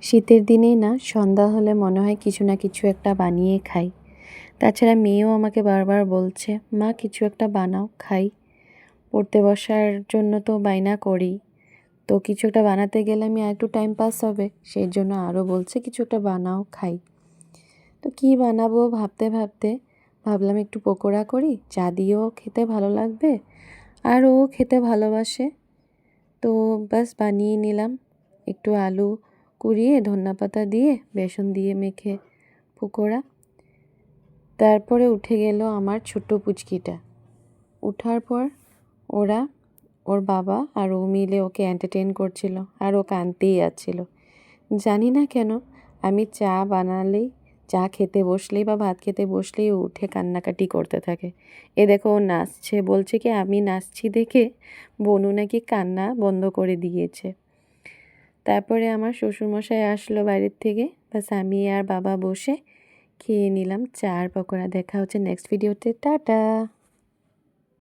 শীতের দিনেই না সন্ধ্যা হলে মনে হয় কিছু না কিছু একটা বানিয়ে খাই। তাছাড়া মেয়েও আমাকে বারবার বলছে, মা কিছু একটা বানাও খাই। পড়তে বসার জন্য তো বায়না করি, তো কিছু একটা বানাতে গেলে আমি একটু টাইম পাস হবে, সেই জন্য আরও বলছে কিছু একটা বানাও খাই। তো কী বানাবো ভাবতে ভাবতে ভাবলাম একটু পকোড়া করি, চা দিয়েও খেতে ভালো লাগবে আর ও খেতে ভালোবাসে। তো বাস বানিয়ে নিলাম, একটু আলু কুড়িয়ে ধনেপাতা দিয়ে বেসন দিয়ে মেখে পকোড়া। তারপরে উঠে গেল আমার ছোট্ট পুচকিটা। উঠার পর ওর বাবা আর ও মিলে ওকে এন্টারটেন করছিল আর ও কাঁদতেই যাচ্ছিল। জানি না কেন আমি চা খেতে বসলেই বা ভাত খেতে বসলেই ও উঠে কান্নাকাটি করতে থাকে। এ দেখো ও নাচছে, বলছে কি আমি নাচছি দেখে বনু নাকি কান্না বন্ধ করে দিয়েছে। তারপরে আমার শ্বশুরমশাই আসলো বাইরের থেকে, বাস আমি আর বাবা বসে খেয়ে নিলাম চা আর পকোড়া। দেখা হচ্ছে নেক্সট ভিডিওতে, টাটা।